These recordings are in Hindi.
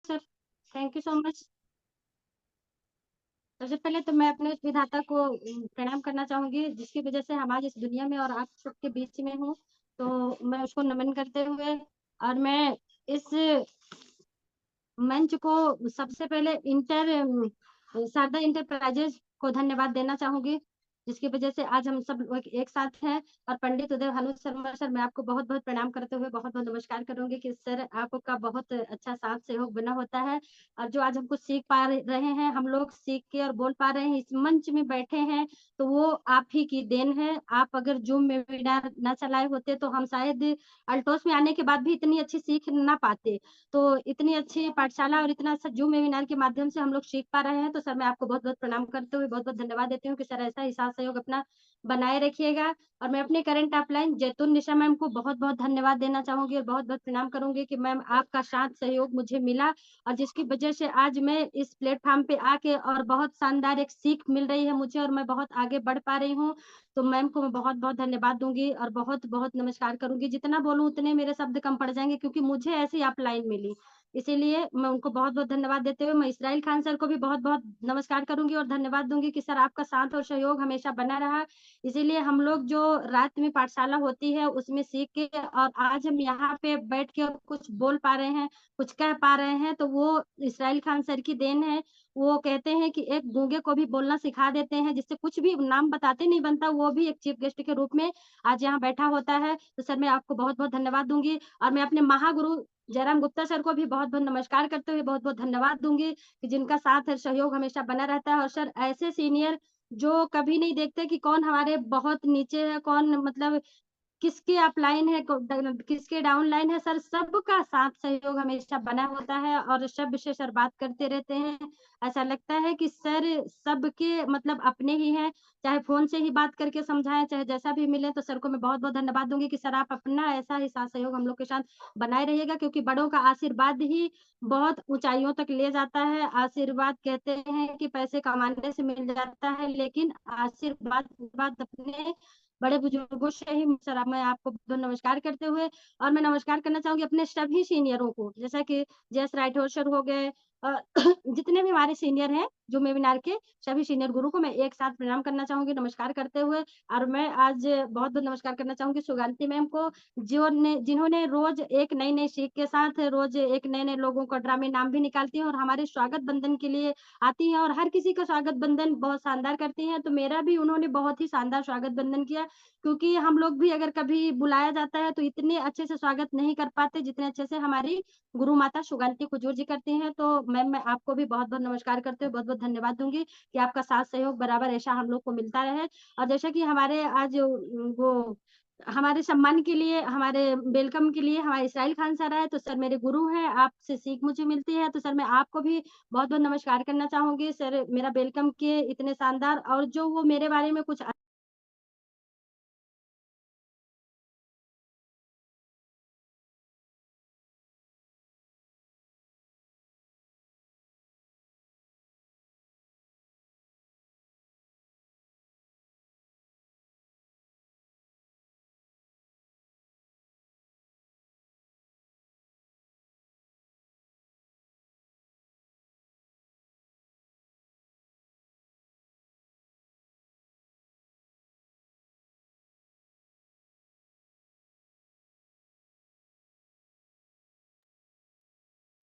Sir, thank you so much. सबसे पहले तो मैं अपने उस विधाता को प्रणाम करना चाहूँगी, जिसकी वज़ह से हम आज इस दुनिया में और आप सबके बीच में हूँ। तो मैं उसको नमन करते हुए और मैं इस मंच को सबसे पहले शारदा इंटरप्राइजेज़ को धन्यवाद देना चाहूँगी, जिसकी वज़ह से आज हम सब लोग एक साथ हैं। और पंडित उदय भानु शर्मा सर, मैं आपको बहुत-बहुत प्रणाम करते हुए बहुत-बहुत नमस्कार करूँगी कि सर आपका बहुत अच्छा साथ सहयोग बना होता है। और जो आज हमको सीख पा रहे हैं, हम लोग सीख के और बोल पा रहे हैं, इस मंच में बैठे हैं, तो वो आप ही की देन है। आप अगर ज़ूम में वेबिनार ना चलाए होते, तो हम शायद अल्टोस में आने के बाद भी इतनी अच्छी सीख ना पाते। तो इतनी अच्छी पाठशाला और इतना अच्छा ज़ूम वेबिनार के माध्यम से हम लोग सीख पा रहे हैं, तो सर मैं आपको बहुत-बहुत प्रणाम करते हुए बहुत-बहुत धन्यवाद देती हूँ कि सर ऐसा ही साथ सहयोग अपना बनाए रखिएगा। और मैं अपने करंट अपलाइन जैतून निशा मैम को बहुत-बहुत धन्यवाद देना चाहूँगी और बहुत-बहुत प्रणाम करूँगी कि मैम आपका साथ सहयोग मुझे मिला और जिसकी वजह से आज मैं इस प्लेटफ़ॉर्म पे आके और बहुत शानदार एक सीख मिल रही है मुझे और मैं बहुत आगे बढ़ पा रही हूँ। तो मैम को मैं बहुत-बहुत धन्यवाद दूँगी और बहुत-बहुत नमस्कार करूँगी। जितना बोलूँ उतने मेरे शब्द कम पड़ जाएँगे क्योंकि मुझे ऐसी अपलाइन मिली। इसीलिए मैं उनको बहुत-बहुत धन्यवाद देते हुए मैं इस्राइल खान सर को भी बहुत-बहुत नमस्कार करूँगी और धन्यवाद दूँगी कि सर आपका साथ और सहयोग हमेशा बना रहा। इसीलिए हम लोग जो रात में पाठशाला होती है उसमें सीख के और आज हम यहाँ पे बैठ के कुछ बोल पा रहे हैं, कुछ कह पा रहे हैं, तो वो इस्राइल खान सर की देन है। वो कहते हैं कि एक गूंगे को भी बोलना सिखा देते हैं, जिससे कुछ भी नाम बताते नहीं बनता, वो भी एक चीफ गेस्ट के रूप में आज यहाँ बैठा होता है। तो सर मैं आपको बहुत-बहुत धन्यवाद दूँगी और मैं अपने महागुरु जयराम गुप्ता सर को भी बहुत-बहुत नमस्कार करते हुए बहुत-बहुत धन्यवाद दूँगी कि जिनका साथ और सहयोग हमेशा बना रहता है और सर ऐसे सीनियर जो कभी नहीं देखते कि कौन हमारे बहुत नीचे है, कौन मतलब किसकी अपलाइन है, किसके डाउनलाइन है, सर सबका साथ सहयोग हमेशा बना होता है और शब्द से सर बात करते रहते हैं। ऐसा लगता है कि सर सबके मतलब अपने ही हैं, चाहे फ़ोन से ही बात करके समझाएँ, चाहे जैसा भी मिले, तो सर को मैं बहुत-बहुत धन्यवाद दूँगी कि सर आप अपना ऐसा ही साथ सहयोग हम लोग के साथ बनाए रहिएगा क्योंकि बड़ों का आशीर्वाद ही बहुत ऊँचाइयों तक ले जाता है। आशीर्वाद कहते हैं कि पैसे कमाने से मिल जाता है, लेकिन आशीर्वाद अपने बड़े-बुजुर्गों से ही सर मैं आपको तो नमस्कार करते हुए और मैं नमस्कार करना चाहूँगी अपने सभी सीनियरों को, जैसा कि जयेश राठौर सर हो गए अ, जितने भी हमारे सीनियर हैं, जो वेबिनार के सभी सीनियर गुरु को मैं एक साथ प्रणाम करना चाहूँगी नमस्कार करते हुए और मैं आज बहुत-बहुत नमस्कार करना चाहूँगी सुगांती मैम को, जिन्होंने रोज़ एक नई-नई सीख के साथ रोज़ एक नए-नए लोगों का ड्रामे नाम भी निकालती हैं और हमारे स्वागत बंधन के लिए आती हैं और हर किसी का स्वागत बंधन बहुत शानदार करती हैं, तो मेरा भी उन्होंने बहुत ही शानदार स्वागत बंधन किया क्योंकि हम लोग भी अगर कभी बुलाया जाता है तो इतने अच्छे से स्वागत नहीं कर पाते जितने अच्छे से हमारी गुरु माता शुगांती कुजूर जी करती हैं। तो मैम मैं आपको भी बहुत-बहुत नमस्कार करते हुए बहुत-बहुत धन्यवाद दूँगी कि आपका साथ सहयोग बराबर ऐसा हम लोग को मिलता रहे। और जैसा कि हमारे आज वो हमारे सम्मान के लिए, हमारे वेलकम के लिए हमारे इस्राइल खान सर आए, तो सर मेरे गुरु हैं, आपसे सीख मुझे मिलती है, तो सर मैं आपको भी बहुत-बहुत नमस्कार करना चाहूँगी। सर मेरा वेलकम किए इतने शानदार और जो वो मेरे बारे में कुछ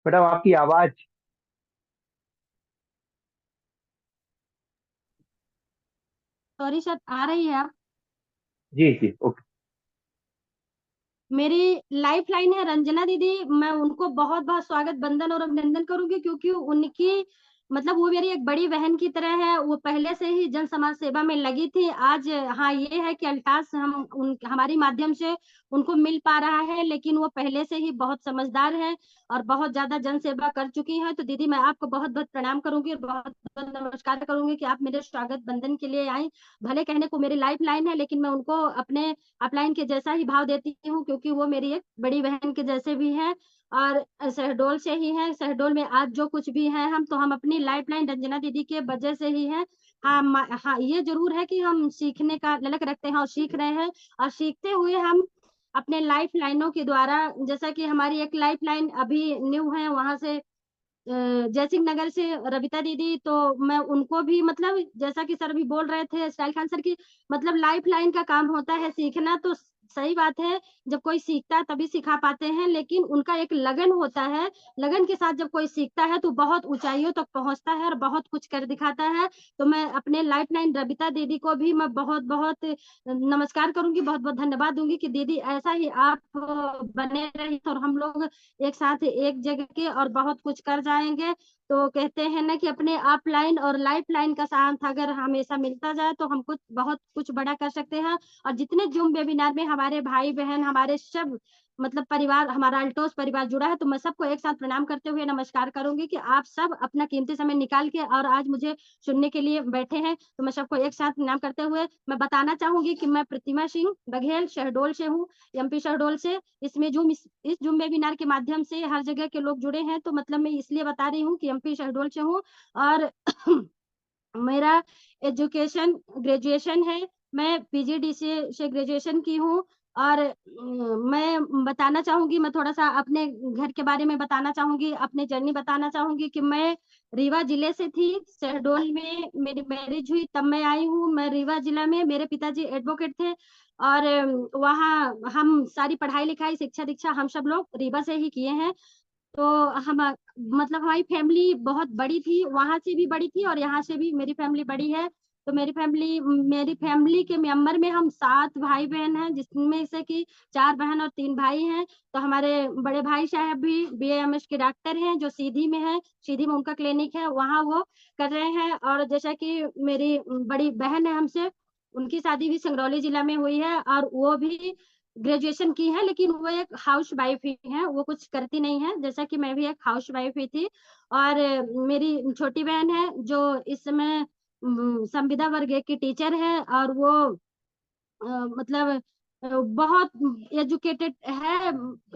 मैडम आपकी आवाज। सॉरी सर आ रही है आप? जी जी, ओके। मेरी लाइफ़लाइन है रंजना दीदी, मैं उनको बहुत-बहुत स्वागत बंदन और अभिनंदन करूँगी क्योंकि उनकी मतलब वो मेरी एक बड़ी बहन की तरह है, वो पहले से ही जन समाज सेवा में लगी थी। आज हाँ, ये है कि अल्टास हम उन हमारी माध्यम से उनको मिल पा रहा है, लेकिन वो पहले से ही बहुत समझदार हैं और बहुत ज़्यादा जन सेवा कर चुकी हैं। तो दीदी मैं आपको बहुत-बहुत प्रणाम करूँगी और बहुत-बहुत नमस्कार करूँगी कि आप मेरे स्वागत बंदन के लिए आईं। भले कहने को मेरी लाइफ़लाइन है, लेकिन मैं उनको अपने अपलाइन के जैसा ही भाव देती हूँ क्योंकि वो मेरी एक बड़ी बहन के जैसे भी हैं और शहडोल से ही हैं। शहडोल में आज जो कुछ भी हैं हम, तो हम अपनी लाइफ़लाइन रंजना दीदी के वजह से ही हैं। हाँ, ये ज़रूर है कि हम सीखने का ललक रखते हैं और सीख रहे हैं और सीखते हुए हम अपने लाइफ़लाइनों के द्वारा जैसा कि हमारी एक लाइफ़लाइन अभी न्यू है, वहाँ से जयसिंह नगर से रविता दीदी, तो मैं उनको भी मतलब जैसा कि सर भी बोल रहे थे स्टाइल खान सर की, मतलब लाइफ लाइन का काम होता है सीखना, तो सही बात है। जब कोई सीखता है तभी सिखा पाते हैं, लेकिन उनका एक लगन होता है। लगन के साथ जब कोई सीखता है तो बहुत ऊंचाइयों तक पहुंचता है और बहुत कुछ कर दिखाता है। तो मैं अपने लाइफ लाइन रविता दीदी को भी मैं बहुत बहुत नमस्कार करूंगी, बहुत बहुत धन्यवाद दूंगी कि दीदी ऐसा ही आप बने रहिए और हम लोग एक साथ एक जगह के और बहुत कुछ कर जाएंगे। तो कहते हैं ना कि अपने अप लाइन और लाइफ लाइन का साथ अगर हमेशा मिलता जाए तो हम कुछ बहुत कुछ बड़ा कर सकते हैं। और जितने जूम वेबिनार में हमारे भाई बहन हमारे सब मतलब परिवार, हमारा अल्टोस परिवार जुड़ा है, तो मैं सबको एक साथ प्रणाम करते हुए नमस्कार करूंगी कि आप सब अपना कीमती समय निकाल के और आज मुझे सुनने के लिए बैठे हैं। तो मैं सबको एक साथ प्रणाम करते हुए मैं बताना चाहूंगी कि मैं प्रतिमा सिंह बघेल शहडोल से हूँ, एमपी शहडोल से। इसमें जूम इस जूम वेबिनार के माध्यम से हर जगह के लोग जुड़े हैं, तो मतलब मैं इसलिए बता रही हूँ कि एमपी शहडोल से हूँ। और मेरा एजुकेशन ग्रेजुएशन है, मैं पीजीडीसीए से ग्रेजुएशन की हूँ। और मैं बताना चाहूंगी, मैं थोड़ा सा अपने घर के बारे में बताना चाहूंगी, अपनी जर्नी बताना चाहूंगी कि मैं रीवा जिले से थी। शहडोल में मेरी मैरिज हुई तब मैं आई हूँ। मैं रीवा जिला में, मेरे पिताजी एडवोकेट थे और वहाँ हम सारी पढ़ाई लिखाई शिक्षा दीक्षा हम सब लोग रीवा से ही किए हैं। तो हम मतलब हमारी फैमिली बहुत बड़ी थी, वहां से भी बड़ी थी और यहाँ से भी मेरी फैमिली बड़ी है। तो मेरी फैमिली के मेंबर में हम 7 भाई बहन हैं, जिसमें से कि 4 बहन और 3 भाई हैं। तो हमारे बड़े भाई साहब भी बीएएमएस के डॉक्टर हैं, जो सीधी में है, सीधी में उनका क्लिनिक है, वहाँ वो कर रहे हैं। और जैसा कि मेरी बड़ी बहन है हमसे, उनकी शादी भी सिंगरौली जिला में हुई है और वो भी ग्रेजुएशन की है, लेकिन वो एक हाउस वाइफ ही है, वो कुछ करती नहीं है, जैसा कि मैं भी एक हाउस वाइफ ही थी। और मेरी छोटी बहन है जो इस समय संविदा वर्ग 1 की टीचर है और वो मतलब बहुत एजुकेटेड है।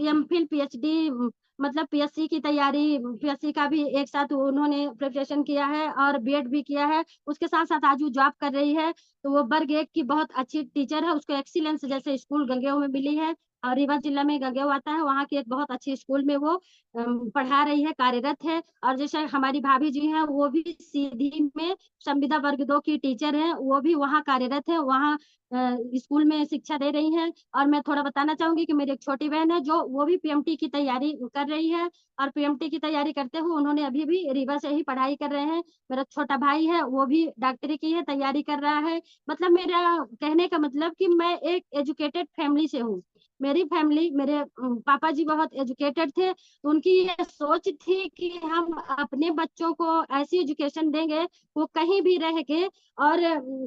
एमफिल पीएचडी मतलब पीएससी की तैयारी, पीएससी का भी एक साथ उन्होंने प्रिपरेशन किया है और बीएड भी किया है। उसके साथ साथ आज वो जॉब कर रही है। तो वो वर्ग 1 की बहुत अच्छी टीचर है, उसको एक्सीलेंस जैसे स्कूल गंगेऊ में मिली है और रीवा जिला में गंगेऊ आता है, वहाँ की एक बहुत अच्छी स्कूल में वो पढ़ा रही है, कार्यरत है। और जैसे हमारी भाभी जी हैं, वो भी सीधी में संविदा वर्ग 2 की टीचर है, वो भी वहाँ कार्यरत है, वहाँ स्कूल में शिक्षा दे रही हैं। और मैं थोड़ा बताना चाहूंगी कि मेरी एक छोटी बहन है जो वो भी पीएमटी की तैयारी कर रही है और पीएमटी की तैयारी करते हुए उन्होंने अभी भी रीवा से ही पढ़ाई कर रहे हैं। मेरा छोटा भाई है, वो भी डॉक्टरी की है, तैयारी कर रहा है। मतलब मेरा कहने का मतलब कि मैं एक एजुकेटेड फैमिली से हूँ। मेरी फैमिली, मेरे पापा जी बहुत एजुकेटेड थे, तो उनकी ये सोच थी कि हम अपने बच्चों को ऐसी एजुकेशन देंगे वो कहीं भी रह के और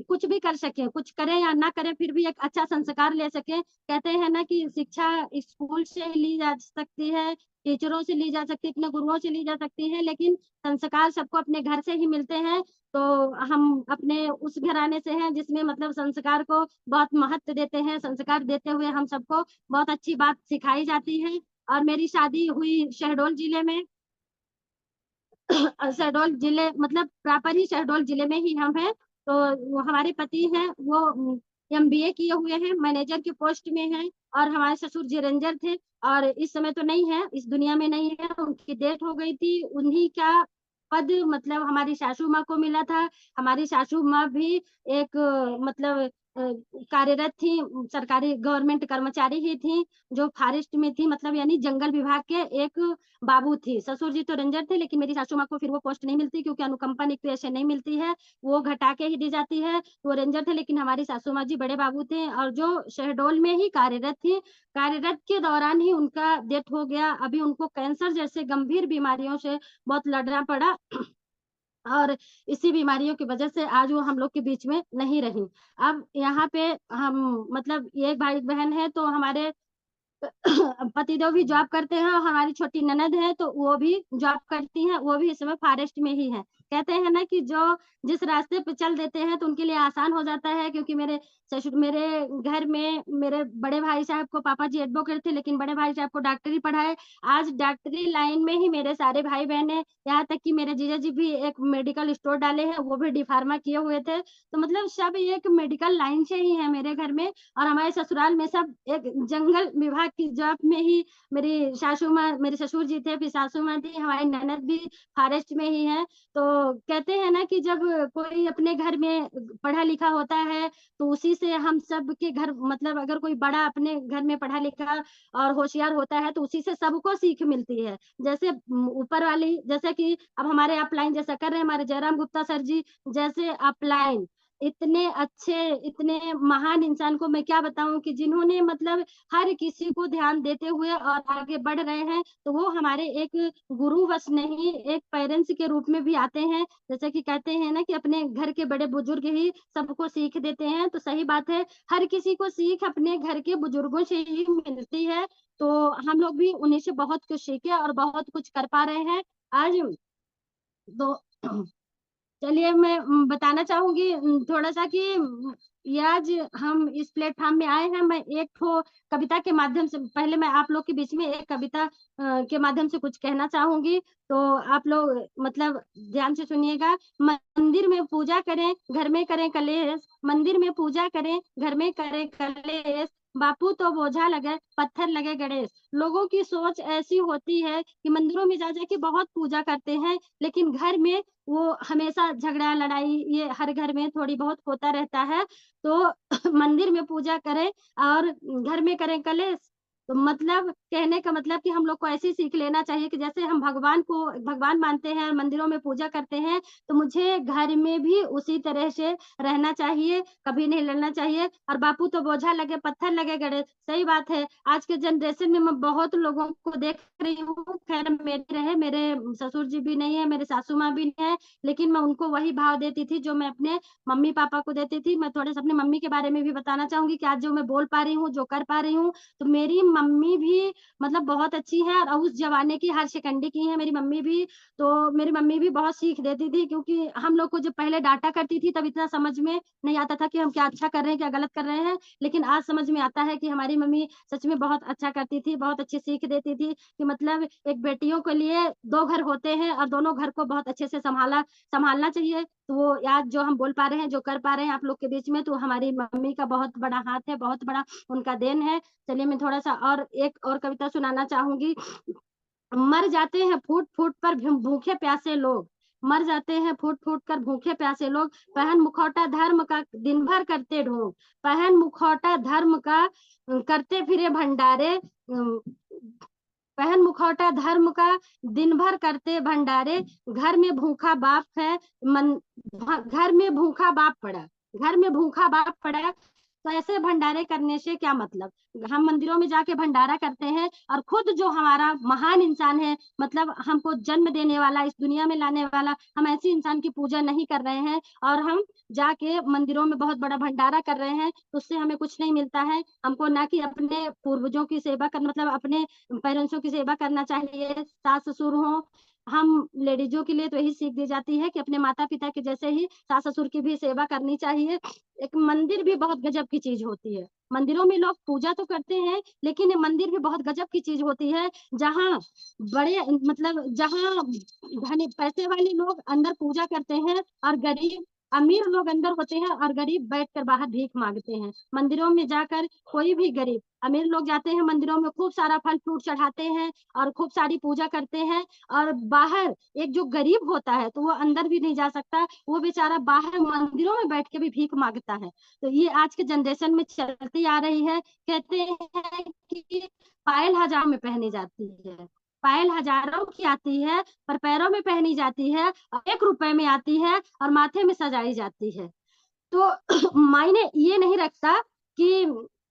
कुछ भी कर सके, कुछ करें या ना करें फिर भी एक अच्छा संस्कार ले सके। कहते हैं ना कि शिक्षा स्कूल से ली जा सकती है, टीचरों से ली जा सकती है, अपने गुरुओं से ली जा सकती है, लेकिन संस्कार सबको अपने घर से ही मिलते हैं। तो हम अपने उस घराने से हैं जिसमें मतलब संस्कार को बहुत महत्व देते हैं। संस्कार देते हुए हम सबको बहुत अच्छी बात सिखाई जाती है। और मेरी शादी हुई शहडोल जिले में। शहडोल जिले मतलब प्रॉपर ही शहडोल जिले में ही हम हैं। तो वो हमारे पति हैं, वो एमबीए किए हुए हैं, मैनेजर की पोस्ट में हैं। और हमारे ससुर जी रेंजर थे और इस समय तो नहीं है, इस दुनिया में नहीं है, उनकी डेथ हो गई थी। उन्हीं का पद मतलब हमारी सासू माँ को मिला था। हमारी सासू माँ भी एक मतलब कार्यरत थी, सरकारी गवर्नमेंट कर्मचारी ही थी, जो फॉरेस्ट में थी, मतलब यानी जंगल विभाग के एक बाबू थी। ससुर जी तो रेंजर थे, लेकिन मेरी सासू माँ को फिर वो पोस्ट नहीं मिलती क्योंकि अनुकंपा नियुक्ति ऐसे नहीं मिलती है, वो घटा के ही दी जाती है। वो रेंजर थे, लेकिन हमारी सासू माँ जी बड़े बाबू थे और जो शहडोल में ही कार्यरत थी। कार्यरत के दौरान ही उनका डेथ हो गया। अभी उनको कैंसर जैसे गंभीर बीमारियों से बहुत लड़ना पड़ा और इसी बीमारियों की वजह से आज वो हम लोग के बीच में नहीं रही। अब यहाँ पे हम मतलब ये भाई बहन है, तो हमारे पतिदेव भी जॉब करते हैं और हमारी छोटी ननद है तो वो भी जॉब करती हैं, वो भी इस समय फॉरेस्ट में ही है। कहते हैं ना कि जो जिस रास्ते पे चल देते हैं तो उनके लिए आसान हो जाता है, क्योंकि मेरे घर में मेरे बड़े भाई साहब को पापा जी एडवोकेट थे, लेकिन बड़े भाई साहब को डॉक्टरी पढ़ाए। आज डॉक्टरी लाइन में ही मेरे सारे भाई-बहन हैं, यहाँ तक कि मेरे जीजा जी भी एक मेडिकल स्टोर डाले हैं, वो भी डी-फार्मा किए हुए थे। तो मतलब सब एक मेडिकल लाइन से ही है मेरे घर में, और हमारे ससुराल में सब एक जंगल विभाग की जॉब में ही मेरी सासू माँ, मेरे ससुर जी थे, फिर सासू माँ थी, हमारी ननद भी फॉरेस्ट में ही है। तो कहते हैं ना कि जब कोई अपने घर में पढ़ा-लिखा होता है, तो उसी से हम सब के घर, मतलब अगर कोई बड़ा अपने घर में पढ़ा-लिखा और होशियार होता है, तो उसी से सबको सीख मिलती है। जैसे ऊपर वाली, जैसे कि अब हमारे अपलाइन जैसा कर रहे हैं हमारे जयराम गुप्ता सर जी, जैसे अपलाइन इतने अच्छे, इतने महान इंसान को मैं क्या बताऊँ कि जिन्होंने मतलब हर किसी को ध्यान देते हुए और आगे बढ़ रहे हैं, तो वो हमारे एक गुरुवश नहीं, एक पेरेंट्स के रूप में भी आते हैं। जैसे कि कहते हैं ना कि अपने घर के बड़े बुजुर्ग ही सबको सीख देते हैं, तो सही बात है, हर किसी को सीख अपने घर के बुजुर्गों से ही मिलती है। तो हम लोग भी उन्हीं से बहुत कुछ सीखे और बहुत कुछ कर पा रहे हैं। आज तो चलिए मैं बताना चाहूँगी थोड़ा-सा कि ये आज हम इस प्लेटफ़ॉर्म में आए हैं, मैं एक ठो कविता के माध्यम से, पहले मैं आप लोग के बीच में एक कविता के माध्यम से कुछ कहना चाहूँगी, तो आप लोग मतलब ध्यान से सुनिएगा। मंदिर में पूजा करें, घर में करें कलेश, मंदिर में पूजा करें, घर में करें कलेश, बापू तो बोझा लगे, पत्थर लगे गणेश। लोगों की सोच ऐसी होती है कि मंदिरों में जा-जा के बहुत पूजा करते हैं, लेकिन घर में वो हमेशा झगड़ा, लड़ाई ये हर घर में थोड़ी बहुत होता रहता है। तो मंदिर में पूजा करें और घर में करें कलेश। तो मतलब कहने का मतलब कि हम लोग को ऐसी सीख लेना चाहिए कि जैसे हम भगवान को भगवान मानते हैं, मंदिरों में पूजा करते हैं, तो मुझे घर में भी उसी तरह से रहना चाहिए, कभी नहीं लड़ना चाहिए। और बापू तो बोझा लगे, पत्थर लगे गणेश, सही बात है। आज के जनरेशन में मैं बहुत लोगों को देख रही हूँ, खैर मेरे रहे, मेरे ससुर जी भी नहीं है, मेरे सासू माँ भी नहीं है, लेकिन मैं उनको वही भाव देती थी जो मैं अपने मम्मी-पापा को देती थी। मैं थोड़ा-सा अपनी मम्मी के बारे में भी बताना चाहूँगी कि आज जो मैं बोल पा रही हूँ, जो कर पा रही हूँ, तो मेरी मम्मी भी मतलब बहुत अच्छी हैं और उस ज़माने की हायर सेकेंडरी की हैं मेरी मम्मी भी। तो मेरी मम्मी भी बहुत सीख देती थी, क्योंकि हम लोग को जब पहले डाँटा करती थी तब इतना समझ में नहीं आता था कि हम क्या अच्छा कर रहे हैं, क्या गलत कर रहे हैं। लेकिन आज समझ में आता है कि हमारी मम्मी सच में बहुत अच्छा करती थी, बहुत अच्छी सीख देती थी कि मतलब एक बेटियों के लिए 2 घर होते हैं और दोनों घर को बहुत अच्छे से सँभालना चाहिए। तो वो आज जो हम बोल पा रहे हैं, जो कर पा रहे हैं आप लोग के बीच में, तो हमारी मम्मी का बहुत बड़ा हाथ है, बहुत बड़ा उनका देन है। चलिए मैं थोड़ा-सा और एक और कविता सुनाना चाहूँगी। मर जाते हैं फूट-फूट पर भूखे प्यासे लोग, मर जाते हैं फूट-फूट कर भूखे प्यासे लोग, पहन मुखौटा धर्म का दिन भर करते ढोंग, पहन मुखौटा धर्म का करते फिरे भंडारे, पहन मुखौटा धर्म का दिन भर करते भंडारे, घर में भूखा बाप है, मन घर में भूखा बाप पड़ा, घर में भूखा बाप पड़ा। तो ऐसे भंडारे करने से क्या मतलब? हम मंदिरों में जाके भंडारा करते हैं और खुद जो हमारा महान इंसान है, मतलब हमको जन्म देने वाला, इस दुनिया में लाने वाला, हम ऐसे इंसान की पूजा नहीं कर रहे हैं और हम जाके मंदिरों में बहुत बड़ा भंडारा कर रहे हैं, तो उससे हमें कुछ नहीं मिलता है। हमको ना कि अपने पूर्वजों की सेवा कर, मतलब अपने पेरेंट्सों की सेवा करना चाहिए, सास-ससुर हों, हम लेडीज़ों के लिए तो यही सीख दी जाती है कि अपने माता-पिता के जैसे ही सास-ससुर की भी सेवा करनी चाहिए। एक मंदिर भी बहुत गज़ब की चीज़ होती है। मंदिरों में लोग पूजा तो करते हैं, लेकिन ये मंदिर भी बहुत गज़ब की चीज़ होती है, जहाँ बड़े मतलब जहाँ धनी पैसे वाले लोग अंदर पूजा करते हैं और गरीब अमीर लोग अंदर होते हैं और गरीब बैठकर बाहर भीख माँगते हैं। मंदिरों में जाकर कोई भी गरीब, अमीर लोग जाते हैं मंदिरों में, खूब सारा फल-फ्रूट चढ़ाते हैं और खूब सारी पूजा करते हैं, और बाहर एक जो गरीब होता है, तो वो अंदर भी नहीं जा सकता, वो बेचारा बाहर मंदिरों में बैठ के भी भीख माँगता है। तो ये आज के जनरेशन में चलती आ रही है। कहते हैं कि पायल हज़ारों में पहनी जाती है, पायल हज़ारों की आती है, पर पैरों में पहनी जाती है और ₹1 में आती है और माथे में सजाई जाती है। तो मायने ये नहीं रखता कि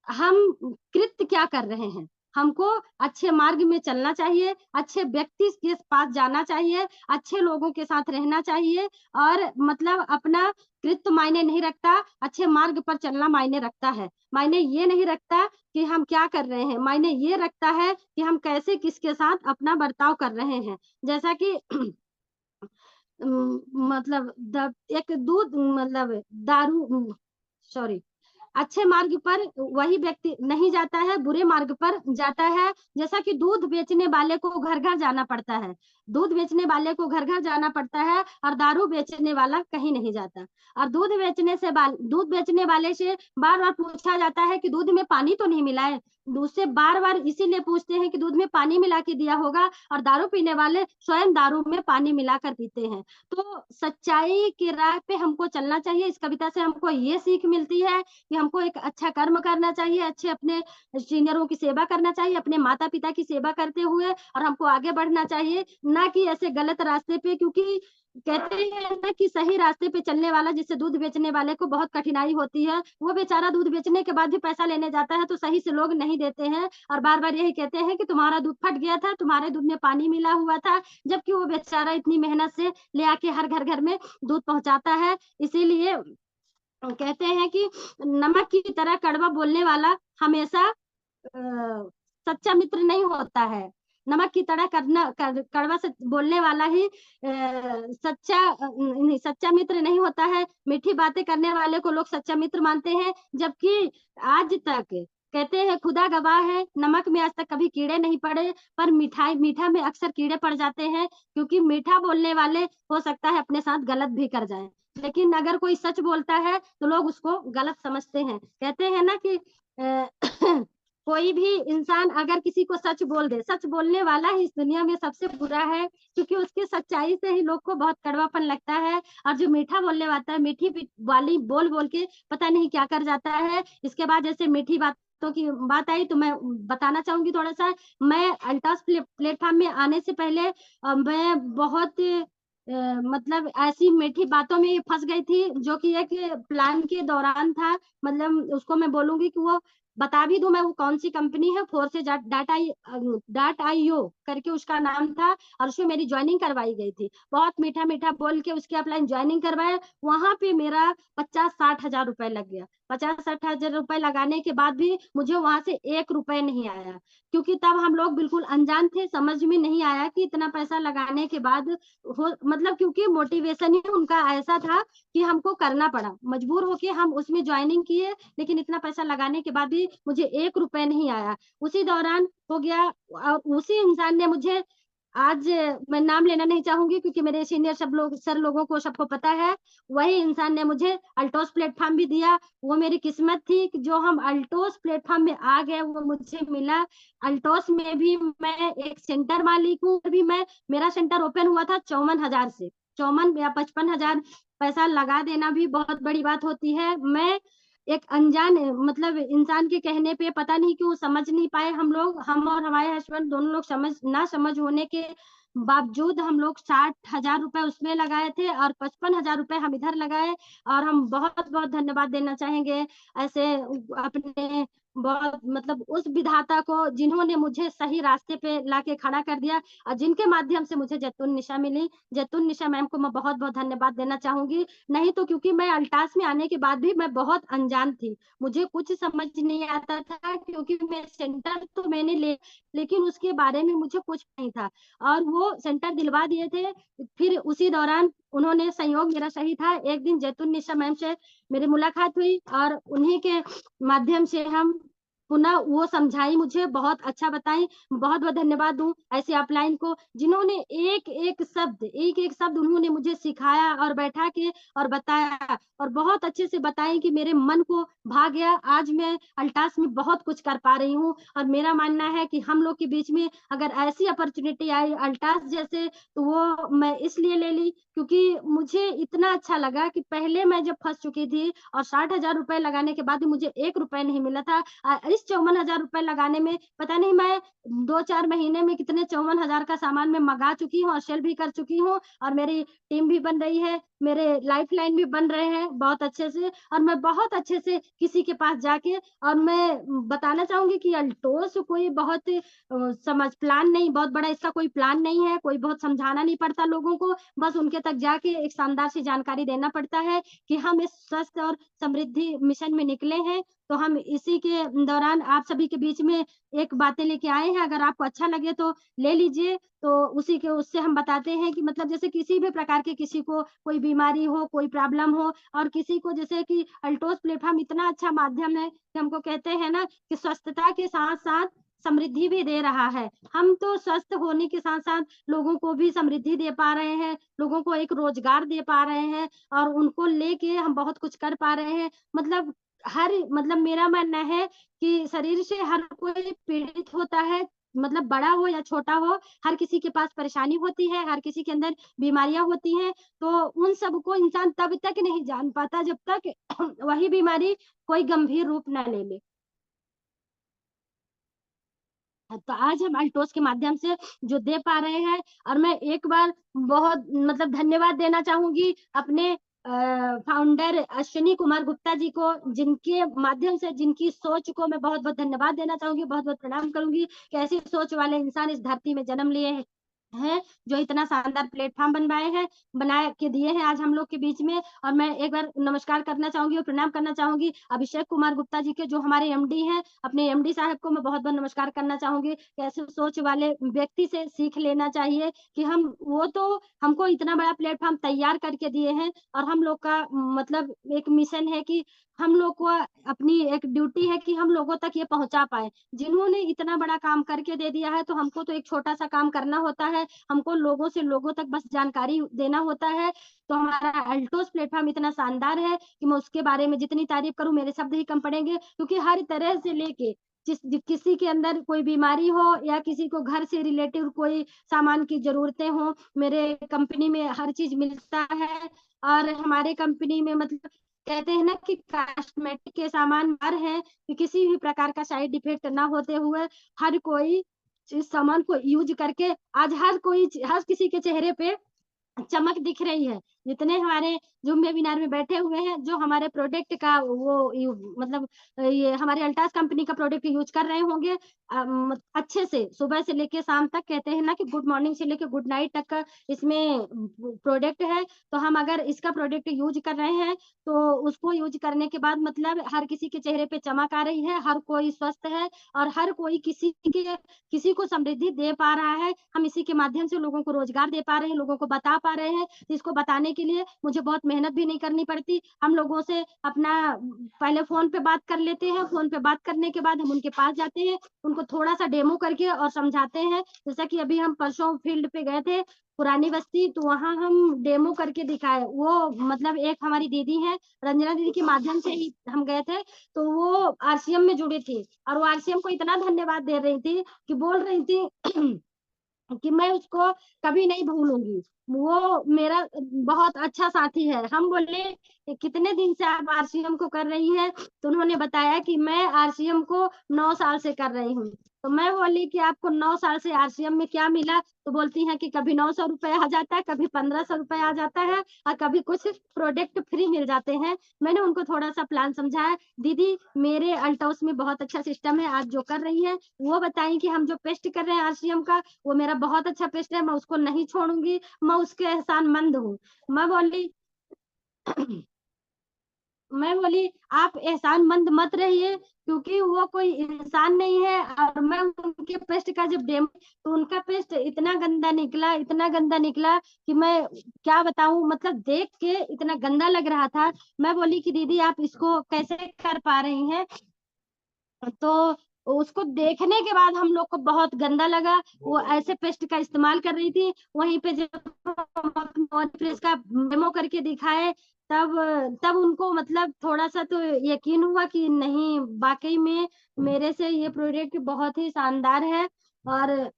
हम कृत्य क्या कर रहे हैं। हमको अच्छे मार्ग में चलना चाहिए, अच्छे व्यक्ति के पास जाना चाहिए, अच्छे लोगों के साथ रहना चाहिए और मतलब अपना कृत्य मायने नहीं रखता, अच्छे मार्ग पर चलना मायने रखता है। मायने ये नहीं रखता कि हम क्या कर रहे हैं, मायने ये रखता है कि हम कैसे किसके साथ अपना बर्ताव कर रहे हैं। जैसा कि मतलब एक दूध मतलब दारू सॉरी अच्छे मार्ग पर वही व्यक्ति नहीं जाता है, बुरे मार्ग पर जाता है। जैसा कि दूध बेचने वाले को घर घर जाना पड़ता है, दूध बेचने वाले को घर घर जाना पड़ता है और दारू बेचने वाला कहीं नहीं जाता। और दूध बेचने वाले से बार बार पूछा जाता है कि दूध में पानी तो नहीं मिला है, उससे बार बार इसीलिए पूछते हैं कि दूध में पानी मिला के दिया होगा, और दारू पीने वाले स्वयं दारू में पानी मिलाकर पीते हैं। तो सच्चाई की राह पे हमको चलना चाहिए। इस कविता से हमको ये सीख मिलती है कि हमको एक अच्छा कर्म करना चाहिए, अच्छे अपने सीनियरों की सेवा करना चाहिए, अपने माता पिता की सेवा करते हुए, और हमको आगे बढ़ना चाहिए, ना कि ऐसे गलत रास्ते पे। क्योंकि कहते हैं ना कि सही रास्ते पे चलने वाला, जिससे दूध बेचने वाले को बहुत कठिनाई होती है, वो बेचारा दूध बेचने के बाद भी पैसा लेने जाता है तो सही से लोग नहीं देते हैं, और बार बार यही कहते हैं कि तुम्हारा दूध फट गया था, तुम्हारे दूध में पानी मिला हुआ था, जबकि वो बेचारा इतनी मेहनत से ले आके हर घर घर में दूध पहुंचाता है। इसीलिए कहते हैं कि नमक की तरह कड़वा बोलने वाला हमेशा सच्चा मित्र नहीं होता है। नमक की तरह कड़वा से बोलने वाला ही सच्चा मित्र नहीं होता है। मीठी बातें करने वाले को लोग सच्चा मित्र मानते हैं, जबकि आज तक कहते हैं, खुदा गवाह है, नमक में आज तक कभी कीड़े नहीं पड़े, पर मीठा में अक्सर कीड़े पड़ जाते हैं। क्योंकि मीठा बोलने वाले हो सकता है अपने साथ गलत भी कर जाएं, लेकिन अगर कोई सच बोलता है तो लोग उसको गलत समझते हैं। कहते हैं ना कि कोई भी इंसान अगर किसी को सच बोल दे, सच बोलने वाला ही इस दुनिया में सबसे बुरा है, क्योंकि उसकी सच्चाई से ही लोग को बहुत कड़वापन लगता है। और जो मीठा बोलने वाला है, मीठी वाली बोल बोल के पता नहीं क्या कर जाता है। इसके बाद जैसे मीठी बातों की बात आई तो मैं बताना चाहूंगी थोड़ा सा। मैं अल्टास प्लेटफॉर्म में आने से पहले मैं बहुत मतलब ऐसी मीठी बातों में फंस गई थी, जो कि एक प्लान के दौरान था। मतलब उसको मैं बोलूंगी कि वो बता भी दूं मैं, वो कौन सी कंपनी है, फोर्सेज .io करके उसका नाम था, और उसमें मेरी ज्वाइनिंग करवाई गई थी। बहुत मीठा मीठा बोल के उसके अपलाइन ज्वाइनिंग करवाए। वहां पे मेरा 50-60 हजार रुपए लग गया। 50-60 हजार रुपए लगाने के बाद भी मुझे वहां से 1 रुपए नहीं आया, क्योंकि तब हम लोग बिल्कुल अनजान थे, समझ में नहीं आया कि इतना पैसा लगाने के बाद हो, मतलब क्योंकि मोटिवेशन ही उनका ऐसा था कि हमको करना पड़ा, मजबूर होके हम उसमें ज्वाइनिंग किए। लेकिन इतना पैसा लगाने के बाद भी मुझे 1 रुपए नहीं आया। उसी दौरान हो गया, और उसी इंसान ने मुझे, आज मैं नाम लेना नहीं चाहूंगी क्योंकि मेरे सीनियर सब लोग सर लोगों को सबको पता है, वही इंसान ने मुझे अल्टोस प्लेटफॉर्म भी दिया। वो मेरी किस्मत थी कि जो हम अल्टोस प्लेटफॉर्म में आ गए वो मुझे मिला। अल्टोस में भी मैं एक सेंटर मालिक हूँ। भी मैं, मेरा सेंटर ओपन हुआ था 54 हजार से, 54 या 55 हजार पैसा लगा देना भी बहुत बड़ी बात होती है। मैं एक अनजान मतलब इंसान के कहने पे पता नहीं क्यों समझ नहीं पाए हम लोग, हम और हमारे हस्बैंड दोनों लोग समझ होने के बावजूद हम लोग 60 हजार रुपए उसमें लगाए थे और 55 हजार रुपए हम इधर लगाए। और हम बहुत बहुत धन्यवाद देना चाहेंगे ऐसे अपने बहुत मतलब उस विधाता को जिन्होंने मुझे सही रास्ते पे लाके खड़ा कर दिया, और जिनके माध्यम से मुझे जैतून निशा मिली। जैतून निशा मैम को मैं बहुत बहुत धन्यवाद देना चाहूंगी। नहीं तो क्योंकि मैं अल्टास में आने के बाद भी मैं बहुत अनजान थी, मुझे कुछ समझ नहीं आता था, क्योंकि मैं सेंटर तो मैंने लेकिन उसके बारे में मुझे कुछ नहीं था। और वो सेंटर दिलवा दिए थे। फिर उसी दौरान उन्होंने, संयोग मेरा सही था, एक दिन जैतून निशा मैम से मेरी मुलाकात हुई, और उन्हीं के माध्यम से हम पुनः वो समझाई, मुझे बहुत अच्छा बताई। बहुत बहुत धन्यवाद दूं ऐसे अपलाइन को, जिन्होंने एक एक शब्द उन्होंने मुझे सिखाया और बैठा के और बताया, और बहुत अच्छे से बताएं कि मेरे मन को भा गया। आज मैं अल्टास में बहुत कुछ कर पा रही हूँ, और मेरा मानना है कि हम लोग के बीच में अगर ऐसी अपॉर्चुनिटी आई अल्टास जैसे, तो वो मैं इसलिए ले ली क्योंकि मुझे इतना अच्छा लगा कि पहले मैं जब फंस चुकी थी और 60 हजार रुपए लगाने के बाद भी मुझे 1 रुपए नहीं मिला था। इस 54 हजार रुपए लगाने में पता नहीं मैं 2-4 महीने में कितने 54 हजार का सामान मैं मंगा चुकी हूँ और सेल भी कर चुकी हूँ, और मेरी टीम भी बन रही है, मेरे लाइफ लाइन भी बन रहे हैं बहुत अच्छे से। और मैं बहुत अच्छे से किसी के पास जाके, और मैं बताना चाहूंगी कि अल्टोस कोई बहुत समझ प्लान नहीं, बहुत बड़ा इसका कोई प्लान नहीं है, कोई बहुत समझाना नहीं पड़ता लोगों को, बस उनके तक जाके एक शानदार सी जानकारी देना पड़ता है कि हम इस स्वस्थ और समृद्धि मिशन में निकले हैं। तो हम इसी के दौरान आप सभी के बीच में एक बातें लेके आए हैं, अगर आपको अच्छा लगे तो ले लीजिए। तो उसी के उससे हम बताते हैं कि मतलब जैसे किसी भी प्रकार के किसी को कोई बीमारी हो, कोई प्रॉब्लम हो और किसी को जैसे कि अल्टोस प्लेटफ़ॉर्म इतना अच्छा माध्यम है कि हमको कहते हैं ना कि स्वस्थता के साथ-साथ समृद्धि भी दे रहा है। हम तो स्वस्थ होने के साथ-साथ लोगों को भी समृद्धि दे पा रहे हैं, लोगों को एक रोज़गार दे पा रहे हैं और उनको लेके हम बहुत कुछ कर पा रहे हैं। मतलब मेरा मानना है कि शरीर से हर कोई पीड़ित होता है, मतलब बड़ा हो या छोटा हो, हर किसी के पास परेशानी होती है, हर किसी के अंदर बीमारियाँ होती हैं, तो उन सबको इंसान तब तक नहीं जान पाता जब तक वही बीमारी कोई गंभीर रूप ना ले ले। तो आज हम अल्टोस के माध्यम से जो दे पा रहे हैं और मैं एक बार बहुत मतलब धन्यवाद देना चाहूँगी अपने फाउंडर अश्विनी कुमार गुप्ता जी को, जिनके माध्यम से जिनकी सोच को मैं बहुत-बहुत धन्यवाद देना चाहूँगी, बहुत-बहुत प्रणाम करूँगी कि ऐसी सोच वाले इंसान इस धरती में जन्म लिए हैं, जो इतना शानदार प्लेटफ़ॉर्म बना के दिए हैं आज हम लोग के बीच में। और मैं एक बार नमस्कार करना चाहूँगी और प्रणाम करना चाहूँगी अभिषेक कुमार गुप्ता जी के, जो हमारे एमडी हैं। अपने एमडी साहब को मैं बहुत-बहुत नमस्कार करना चाहूँगी कि ऐसे सोच वाले व्यक्ति से सीख लेना चाहिए कि वो तो हमको इतना बड़ा प्लेटफ़ॉर्म तैयार करके दिए हैं और हम लोग का मतलब एक मिशन है कि हम लोग को अपनी एक ड्यूटी है कि हम लोगों तक ये पहुँचा पाएँ। जिन्होंने इतना बड़ा काम करके दे दिया है, तो हमको तो एक छोटा-सा काम करना होता है। हमको लोगों से लोगों तक बस जानकारी देना होता है। तो हमारा अल्टोस प्लेटफ़ॉर्म इतना शानदार है कि मैं उसके बारे में जितनी तारीफ़ करूँ मेरे शब्द ही कम पड़ेंगे, क्योंकि हर तरह से लेके किसी के अंदर कोई बीमारी हो या किसी को घर से रिलेटिव कोई सामान की ज़रूरतें हों, मेरे कंपनी में हर चीज़ मिलता है। और हमारे कंपनी में मतलब कहते हैं ना कि कॉस्मेटिक के सामान हर हैं कि किसी भी प्रकार का साइड इफ़ेक्ट ना होते हुए हर कोई इस सामान को यूज़ करके आज हर किसी के चेहरे पे चमक दिख रही है। जितने हमारे ज़ूम वेबिनार में बैठे हुए हैं, जो हमारे प्रोडक्ट का वो यू मतलब ये हमारे अल्टास कंपनी का प्रोडक्ट यूज़ कर रहे होंगे अच्छे से, सुबह से लेके शाम तक कहते हैं ना कि गुड मॉर्निंग से लेके गुड नाइट तक का इसमें प्रोडक्ट है। तो हम अगर इसका प्रोडक्ट यूज़ कर रहे हैं, तो उसको यूज़ करने के बाद मतलब हर किसी के चेहरे पे चमक आ रही है, हर कोई स्वस्थ है और हर कोई किसी को समृद्धि दे पा रहा है। हम इसी के माध्यम से लोगों को रोज़गार दे पा रहे हैं, लोगों को बता पा रहे हैं। इसको बताने के लिए मुझे बहुत मेहनत भी नहीं करनी पड़ती। हम लोगों से अपना पहले फ़ोन पे बात कर लेते हैं, फ़ोन पे बात करने के बाद हम उनके पास जाते हैं, उनको थोड़ा-सा डेमो करके और समझाते हैं। जैसा कि अभी हम परसों फील्ड पे गए थे, पुरानी बस्ती, तो वहाँ हम डेमो करके दिखाए। वो मतलब एक हमारी दीदी हैं, रंजना दीदी के माध्यम से ही हम गए थे, तो वो आरसीएम में जुड़ी थी और वो आरसीएम को इतना धन्यवाद दे रही थी कि बोल रही थी कि मैं उसको कभी नहीं भूलूँगी। वो मेरा बहुत अच्छा साथी है। हम बोले कि कितने दिन से आप आरसीएम को कर रही हैं? तो उन्होंने बताया कि मैं आरसीएम को 9 साल से कर रही हूँ। तो मैं बोली कि आपको 9 साल से आरसीएम में क्या मिला? तो बोलती हैं कि कभी ₹900 आ जाता है, कभी ₹1500 आ जाता है और कभी कुछ प्रोडक्ट फ्री मिल जाते हैं। मैंने उनको थोड़ा-सा प्लान समझाया। दीदी, मेरे अल्टोस में बहुत अच्छा सिस्टम है, आप जो कर रही हैं, वो बताई कि हम जो पेस्ट कर रहे हैं आरसीएम का, वो मेरा बहुत अच्छा पेस्ट है, मैं उसको नहीं छोड़ूँगी, मैं उसके एहसानमंद हूँ। मैं बोली मैं बोली आप एहसानमंद मत रहिए, क्योंकि वो कोई इंसान नहीं है और मैं उनके पेस्ट का जब डेमो, तो उनका पेस्ट इतना गंदा निकला कि मैं क्या बताऊँ, मतलब देख के इतना गंदा लग रहा था। मैं बोली कि दीदी आप इसको कैसे कर पा रही हैं? तो उसको देखने के बाद हम लोग को बहुत गंदा लगा। वो ऐसे पेस्ट का इस्तेमाल कर रही थी। वहीं पे जब हम वर्डप्रेस का डेमो करके दिखाए, तब तब उनको मतलब थोड़ा-सा तो यकीन हुआ कि नहीं, वाक़ई में मेरे से ये प्रोडक्ट बहुत ही शानदार है। और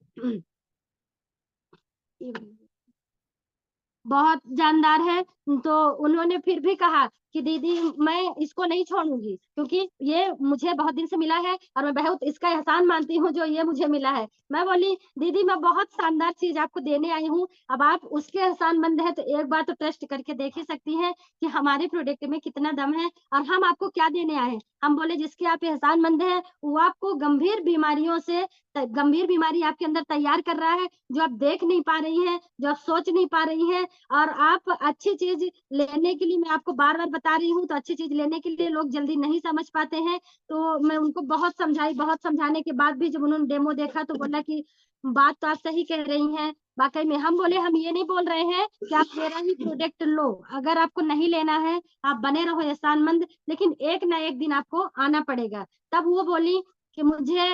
बहुत जानदार है, तो उन्होंने फिर भी कहा कि दीदी मैं इसको नहीं छोड़ूँगी, क्योंकि ये मुझे बहुत दिन से मिला है और मैं बहुत इसका एहसान मानती हूँ जो ये मुझे मिला है। मैं बोली दीदी मैं बहुत शानदार चीज़ आपको देने आई हूँ, अब आप उसके एहसानमंद हैं तो एक बार तो टेस्ट करके देख ही सकती हैं कि हमारे प्रोडक्ट में कितना दम है और हम आपको क्या देने आए हैं। हम बोले जिसके आप एहसानमंद हैं, वो आपको गंभीर बीमारी आपके अंदर तैयार कर रहा है, जो आप देख नहीं पा रही हैं, जो आप सोच नहीं पा रही हैं और आप अच्छी चीज़ लेने के लिए मैं आपको बार-बार बता रही हूँ तो अच्छी चीज लेने के लिए लोग जल्दी नहीं समझ पाते हैं। तो मैं उनको बहुत समझाई, बहुत समझाने के बाद भी जब उन्होंने डेमो देखा तो बोला कि बात तो आप सही कह रही हैं, वाकई में। हम बोले हम ये नहीं बोल रहे हैं कि आप मेरा ही प्रोडक्ट लो, अगर आपको नहीं लेना है आप बने रहो एहसानमंद, लेकिन एक ना एक दिन आपको आना पड़ेगा। तब वो बोली कि मुझे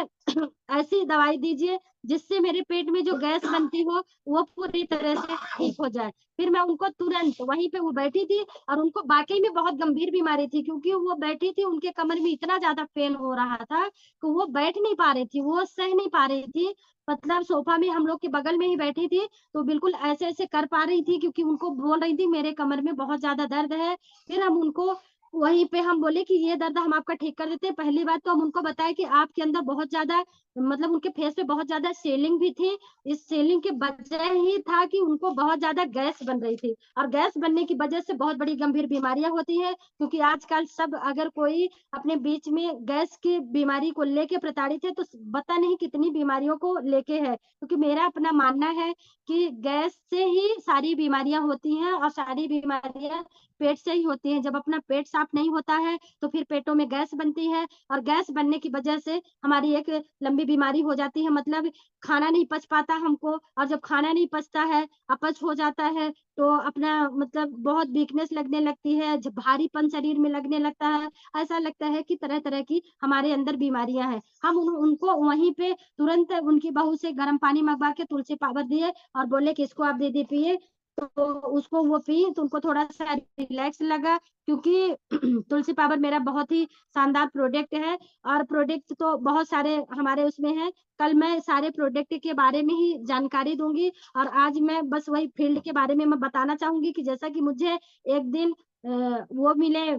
ऐसी दवाई दीजिए जिससे मेरे पेट में जो गैस बनती हो वो पूरी तरह से ठीक हो जाए। फिर मैं उनको तुरंत, वहीं पे वो बैठी थी और उनको वाकई में बहुत गंभीर बीमारी थी, क्योंकि वो बैठी थी, उनके कमर में इतना ज्यादा पेन हो रहा था कि वो बैठ नहीं पा रही थी, वो सह नहीं पा रही थी। मतलब सोफा में हम लोग के बगल में ही बैठी थी, तो बिल्कुल ऐसे ऐसे कर पा रही थी, क्योंकि उनको बोल रही थी मेरे कमर में बहुत ज्यादा दर्द है। फिर हम उनको वहीं पे हम बोले कि ये दर्द हम आपका ठीक कर देते हैं। पहली बात तो हम उनको बताया कि आपके अंदर बहुत ज्यादा, मतलब उनके फेस पे बहुत ज्यादा स्वेलिंग भी थी। इस स्वेलिंग की वजह ही था कि उनको बहुत ज्यादा गैस बन रही थी, और गैस बनने की वजह से बहुत बड़ी गंभीर बीमारियां होती है। क्योंकि आजकल सब, अगर कोई अपने बीच में गैस की बीमारी को लेके प्रताड़ित है तो पता नहीं कितनी बीमारियों को लेके है। क्योंकि मेरा अपना मानना है कि गैस से ही सारी बीमारियां होती हैं, और सारी बीमारियां पेट से ही होती हैं। जब अपना पेट साफ नहीं होता है तो फिर पेटों में गैस बनती है, और गैस बनने की वजह से हमारी एक लंबी बीमारी हो जाती है। मतलब खाना नहीं पच पाता हमको, और जब खाना नहीं पचता है, अपच हो जाता है, तो अपना मतलब बहुत वीकनेस लगने लगती है, भारीपन शरीर में लगने लगता है। ऐसा लगता है कि तरह तरह की हमारे अंदर बीमारियां हैं। हम उनको वहीं पे तुरंत उनकी बहू से गर्म पानी मंगवा के तुलसी पावर दिए और बोले कि इसको आप दे पिए। तो उसको वो पी तो उनको थोड़ा सा रिलैक्स लगा, क्योंकि तुलसी पावर मेरा बहुत ही शानदार प्रोडक्ट है। और प्रोडक्ट तो बहुत सारे हमारे उसमें है। कल मैं सारे प्रोडक्ट के बारे में ही जानकारी दूंगी, और आज मैं बस वही फील्ड के बारे में मैं बताना चाहूंगी कि जैसा कि मुझे एक दिन वो मिले,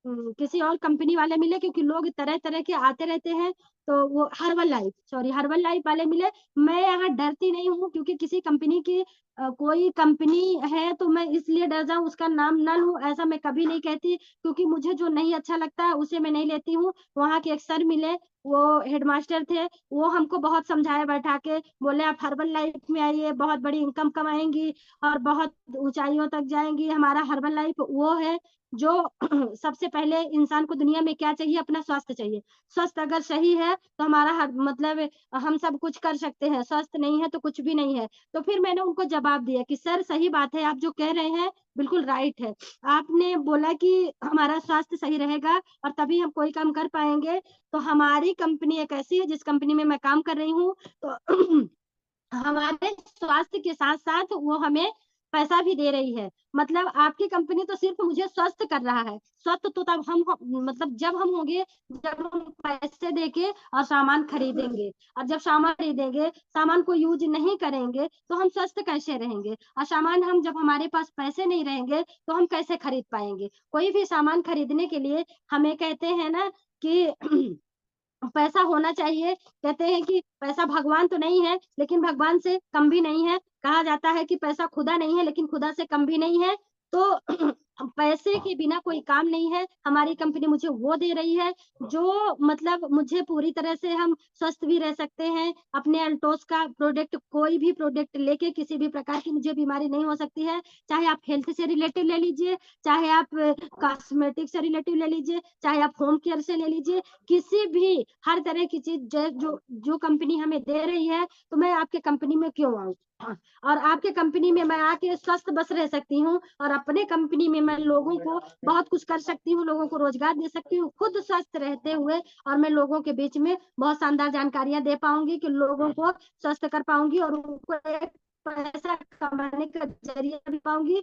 किसी और कंपनी वाले मिले, क्योंकि लोग तरह तरह के आते रहते हैं। तो वो हर्बल लाइफ वाले मिले। मैं यहाँ डरती नहीं हूँ, क्योंकि किसी कंपनी की कोई कंपनी है तो मैं इसलिए डर जाऊं उसका नाम न लूं, ऐसा मैं कभी नहीं कहती। क्योंकि मुझे जो नहीं अच्छा लगता है उसे मैं नहीं लेती हूँ। वहां के एक सर मिले, वो हेडमास्टर थे, वो हमको बहुत समझाया बैठा के, बोले आप हर्बल लाइफ में आइए, बहुत बड़ी इनकम कमाएंगी और बहुत ऊंचाइयों तक जाएंगी। हमारा हर्बल लाइफ वो है जो सबसे पहले इंसान को दुनिया में क्या चाहिए, अपना स्वास्थ्य चाहिए। स्वास्थ्य अगर सही है तो हमारा हर मतलब हम सब कुछ कर सकते हैं, स्वस्थ नहीं है तो कुछ भी नहीं है। तो फिर मैंने उनको जवाब दिया कि सर सही बात है, आप जो कह रहे हैं बिल्कुल राइट है। आपने बोला कि हमारा स्वास्थ्य सही रहेगा और तभी हम कोई काम कर पाएंगे। तो हमारी कंपनी एक ऐसी है जिस कंपनी में मैं काम कर रही हूँ, तो हमारे स्वास्थ्य के साथ साथ वो हमें पैसा भी दे रही है। मतलब आपकी कंपनी तो सिर्फ मुझे स्वस्थ कर रहा है, स्वस्थ तो तब हम मतलब जब हम होंगे, जब हम पैसे देके और सामान खरीदेंगे। और जब सामान खरीदेंगे, सामान को यूज नहीं करेंगे तो हम स्वस्थ कैसे रहेंगे। और सामान हम, जब हमारे पास पैसे नहीं रहेंगे तो हम कैसे खरीद पाएंगे। कोई भी सामान खरीदने के लिए हमें कहते हैं ना कि पैसा होना चाहिए। कहते हैं कि पैसा भगवान तो नहीं है लेकिन भगवान से कम भी नहीं है। कहा जाता है कि पैसा खुदा नहीं है लेकिन खुदा से कम भी नहीं है। तो पैसे के बिना कोई काम नहीं है। हमारी कंपनी मुझे वो दे रही है जो मतलब मुझे पूरी तरह से हम स्वस्थ भी रह सकते हैं। अपने अल्टोस का प्रोडक्ट, कोई भी प्रोडक्ट लेके किसी भी प्रकार की मुझे बीमारी नहीं हो सकती है। चाहे आप हेल्थ से रिलेटेड ले लीजिए, चाहे आप कॉस्मेटिक से रिलेटिव ले लीजिए, चाहे आप होम केयर से ले लीजिए, किसी भी हर तरह की चीज जो जो कंपनी हमें दे रही है, तो मैं आपके कंपनी में क्यों आऊँ। और आपके कंपनी में मैं आके स्वस्थ बस रह सकती हूँ, और अपने कंपनी में मैं लोगों को बहुत कुछ कर सकती हूँ, लोगों को रोजगार दे सकती हूँ खुद स्वस्थ रहते हुए। और मैं लोगों के बीच में बहुत शानदार जानकारियां दे पाऊंगी कि लोगों को स्वस्थ कर पाऊंगी, और उनको एक पैसा कमाने का जरिया भी पाऊंगी।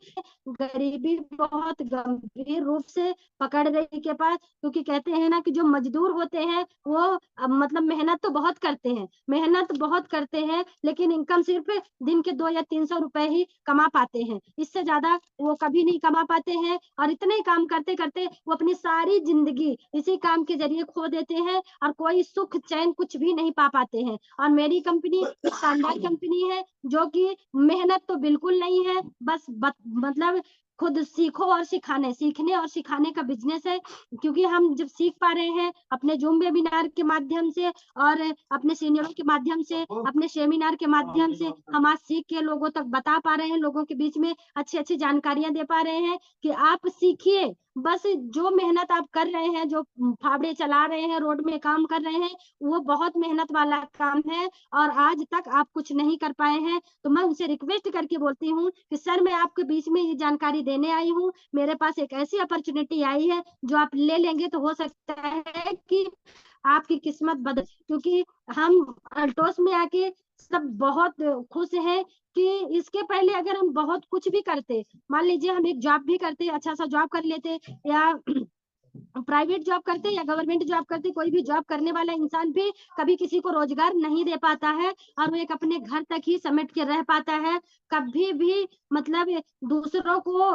गरीबी बहुत गंभीर रूप से पकड़ रही के पास, क्योंकि कहते हैं ना कि जो मजदूर होते हैं वो मतलब मेहनत तो बहुत करते हैं, मेहनत बहुत करते हैं, लेकिन इनकम सिर्फ दिन के 200 या 300 रुपए ही कमा पाते हैं। इससे ज्यादा वो कभी नहीं कमा पाते हैं, और इतने ही काम करते करते वो अपनी सारी जिंदगी इसी काम के जरिए खो देते हैं, और कोई सुख चैन कुछ भी नहीं पा पाते हैं। और मेरी कंपनी शानदार कंपनी है, जो कि मेहनत तो बिल्कुल नहीं है, बस मतलब खुद सीखो और सीखने और सिखाने का बिजनेस है, क्योंकि हम जब सीख पा रहे हैं अपने जूम वेबिनार के माध्यम से और अपने सीनियरों के माध्यम से, अपने सेमिनार के माध्यम से हम आज सीख के लोगों तक बता पा रहे हैं, लोगों के बीच में अच्छी-अच्छी जानकारियां दे पा रहे हैं कि आप सीखिए। बस जो मेहनत आप कर रहे हैं, जो फावड़े चला रहे हैं, रोड में काम कर रहे हैं, वो बहुत मेहनत वाला काम है और आज तक आप कुछ नहीं कर पाए हैं। तो मैं उनसे रिक्वेस्ट करके बोलती हूँ कि सर, मैं आपके बीच में ये जानकारी देने आई हूँ। मेरे पास एक ऐसी अपॉर्चुनिटी आई है जो आप ले लेंगे तो हो सकता है कि आपकी किस्मत बदल, क्योंकि हम अल्टोस में आके सब बहुत खुश हैं कि इसके पहले अगर हम बहुत कुछ भी करते, मान लीजिए हम एक जॉब भी करते, अच्छा सा जॉब कर लेते या प्राइवेट जॉब करते या गवर्नमेंट जॉब करते, कोई भी जॉब करने वाला इंसान भी कभी किसी को रोजगार नहीं दे पाता है और वो एक अपने घर तक ही समेट के रह पाता है। कभी भी मतलब दूसरों को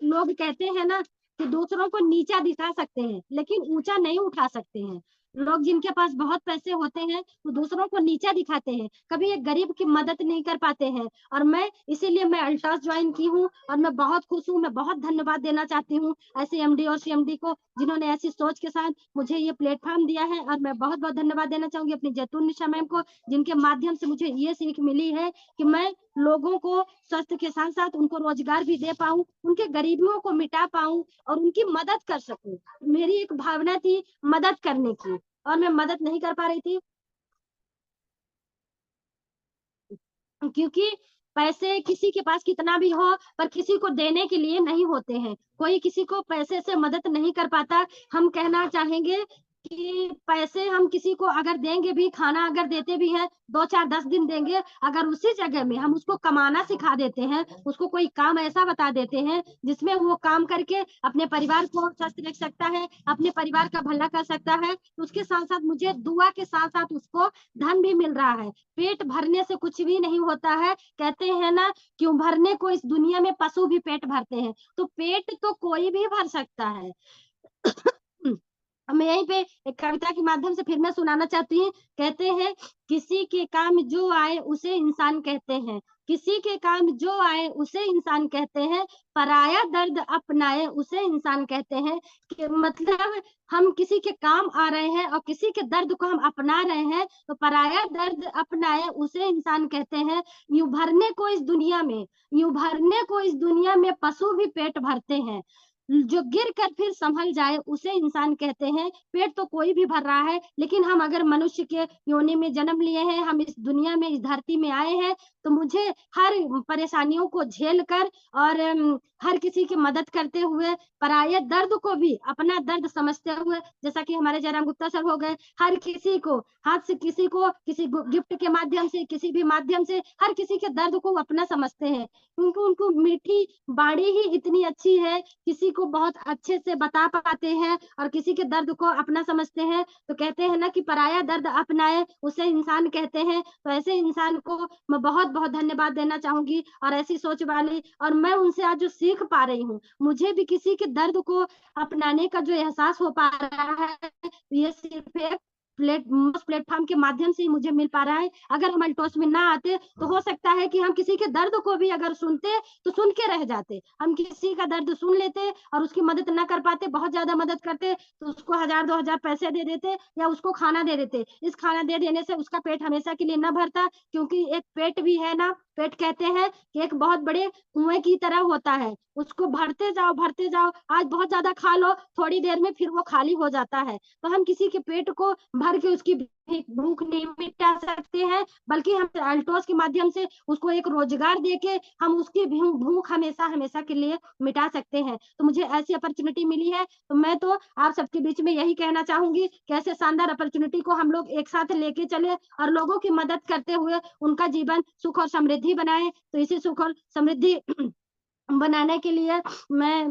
लोग कहते हैं ना कि दूसरों को नीचा दिखा सकते हैं लेकिन ऊंचा नहीं उठा सकते हैं। लोग जिनके पास बहुत पैसे होते हैं वो दूसरों को नीचा दिखाते हैं, कभी एक गरीब की मदद नहीं कर पाते हैं। और मैं इसीलिए मैं अल्टास ज्वाइन की हूँ और मैं बहुत खुश हूँ। मैं बहुत धन्यवाद देना चाहती हूँ ऐसे एमडी और सीएमडी को जिन्होंने ऐसी सोच के साथ मुझे ये प्लेटफॉर्म दिया है। और मैं बहुत बहुत धन्यवाद देना चाहूंगी अपनी जैतून निशा मैम को, जिनके माध्यम से मुझे ये सीख मिली है कि मैं लोगों को स्वास्थ्य के साथ साथ उनको रोजगार भी दे पाऊं, उनके गरीबियों को मिटा पाऊं और उनकी मदद कर सकूं। मेरी एक भावना थी मदद करने की और मैं मदद नहीं कर पा रही थी क्योंकि पैसे किसी के पास कितना भी हो पर किसी को देने के लिए नहीं होते हैं। कोई किसी को पैसे से मदद नहीं कर पाता। हम कहना चाहेंगे कि पैसे हम किसी को अगर देंगे भी, खाना अगर देते भी हैं 2 4 10 दिन देंगे, अगर उसी जगह में हम उसको कमाना सिखा देते हैं, उसको कोई काम ऐसा बता देते हैं जिसमें वो काम करके अपने परिवार को स्वस्थ रख सकता है, अपने परिवार का भला कर सकता है, उसके साथ साथ मुझे दुआ के साथ साथ उसको धन भी मिल रहा है। पेट भरने से कुछ भी नहीं होता है। कहते हैं ना, क्यों भरने को इस दुनिया में पशु भी पेट भरते हैं, तो पेट तो कोई भी भर सकता है। मैं यहीं पे एक कविता के माध्यम से फिर मैं सुनाना चाहती हूँ। कहते हैं, किसी के काम जो आए उसे इंसान कहते हैं, किसी के काम जो आए उसे इंसान कहते हैं, पराया दर्द अपनाए उसे इंसान कहते हैं। कि मतलब हम किसी के काम आ रहे हैं और किसी के दर्द को हम अपना रहे हैं तो पराया दर्द अपनाए उसे इंसान कहते हैं। यूं भरने को इस दुनिया में, यूं भरने को इस दुनिया में पशु भी पेट भरते हैं, जो गिर कर फिर संभल जाए उसे इंसान कहते हैं। पेट तो कोई भी भर रहा है, लेकिन हम अगर मनुष्य के योनि में जन्म लिए हैं, हम इस दुनिया में इस धरती में आए हैं, तो मुझे हर परेशानियों को झेल कर और हर किसी की मदद करते हुए, पराये दर्द को भी अपना दर्द समझते हुए, जैसा कि हमारे जयराम गुप्ता सर हो गए, हर किसी को हाथ से किसी को किसी गिफ्ट के माध्यम से, किसी भी माध्यम से हर किसी के दर्द को अपना समझते हैं, क्योंकि उनको मीठी बाणी ही इतनी अच्छी है, किसी को बहुत अच्छे से बता पाते हैं और किसी के दर्द को अपना समझते हैं। तो कहते हैं ना कि पराया दर्द अपनाए उसे इंसान कहते हैं। तो ऐसे इंसान को मैं बहुत बहुत धन्यवाद देना चाहूंगी और ऐसी सोच वाली, और मैं उनसे आज जो सीख पा रही हूँ, मुझे भी किसी के दर्द को अपनाने का जो एहसास हो पा रहा है, ये सिर्फ एक प्लेटफॉर्म के माध्यम से ही मुझे मिल पा रहा है। अगर हम अल्टोस में ना आते तो हो सकता है कि हम किसी के दर्द को भी अगर सुनते तो सुन के रह जाते। हम किसी का दर्द सुन लेते और उसकी मदद ना कर पाते, बहुत ज्यादा मदद करते तो उसको 1000-2000 पैसे दे देते या उसको खाना दे देते। इस खाना दे देने से उसका पेट हमेशा के लिए ना भरता, क्योंकि एक पेट भी है ना, पेट कहते हैं कि एक बहुत बड़े कुएं की तरह होता है, उसको भरते जाओ, आज बहुत ज्यादा खा लो, थोड़ी देर में फिर वो खाली हो जाता है। तो हम किसी के पेट को भर के उसकी भूख नहीं मिटा सकते हैं, बल्कि हम अल्टोस के माध्यम से उसको एक रोजगार देके हम उसकी भूख हमेशा हमेशा के लिए मिटा सकते हैं। तो मुझे ऐसी अपॉर्चुनिटी मिली है, तो मैं तो आप सबके बीच में यही कहना चाहूंगी कि ऐसे शानदार अपॉर्चुनिटी को हम लोग एक साथ लेके चले और लोगों की मदद करते हुए उनका जीवन सुख और समृद्धि बनाए। तो इसी सुख और समृद्धि बनाने के लिए मैं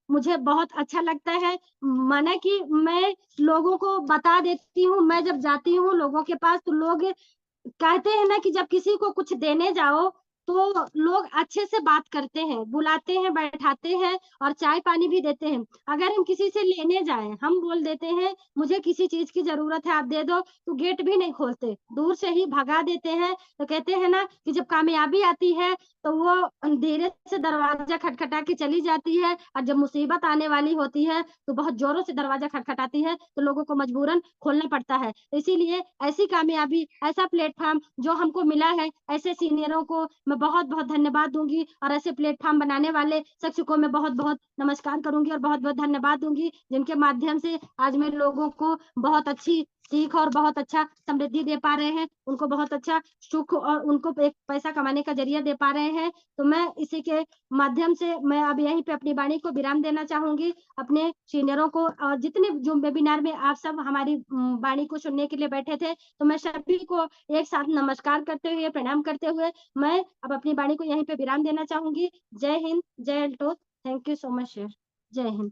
मुझे बहुत अच्छा लगता है, माना कि मैं लोगों को बता देती हूँ। मैं जब जाती हूँ लोगों के पास तो लोग कहते हैं ना कि जब किसी को कुछ देने जाओ तो लोग अच्छे से बात करते हैं, बुलाते हैं, बैठाते हैं और चाय पानी भी देते हैं। अगर हम किसी से लेने जाएं, हम बोल देते हैं मुझे किसी चीज की जरूरत है, आप दे दो, तो गेट भी नहीं खोलते, दूर से ही भगा देते हैं। तो कहते हैं ना कि जब कामयाबी आती है तो वो धीरे से दरवाजा खटखटा के चली जाती है, और जब मुसीबत आने वाली होती है तो बहुत जोरों से दरवाजा खटखटाती है, तो लोगों को मजबूरन खोलना पड़ता है। तो इसीलिए ऐसी कामयाबी, ऐसा प्लेटफॉर्म जो हमको मिला है, ऐसे सीनियरों को मैं बहुत बहुत धन्यवाद दूंगी, और ऐसे प्लेटफॉर्म बनाने वाले शख्स को मैं बहुत बहुत नमस्कार करूंगी और बहुत बहुत धन्यवाद दूंगी, जिनके माध्यम से आज मैं लोगों को बहुत अच्छी सीख और बहुत अच्छा समृद्धि दे पा रहे हैं, उनको बहुत अच्छा सुख और उनको एक पैसा कमाने का जरिया दे पा रहे हैं। तो मैं इसी के माध्यम से मैं अब यहीं पे अपनी वाणी को विराम देना चाहूंगी, अपने सीनियरों को, और जितने जो वेबिनार में आप सब हमारी वाणी को सुनने के लिए बैठे थे, तो मैं सभी को एक साथ नमस्कार करते हुए, प्रणाम करते हुए मैं अब अपनी वाणी को यहीं पे विराम देना चाहूंगी। जय हिंद, जय Alto. Thank you so much sir. जय हिंद।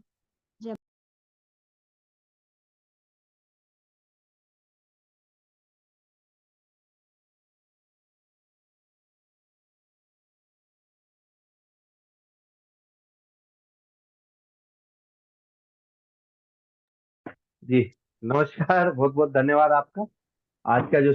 जय। जी, नमस्कार, बहुत बहुत धन्यवाद आपका। आज का जो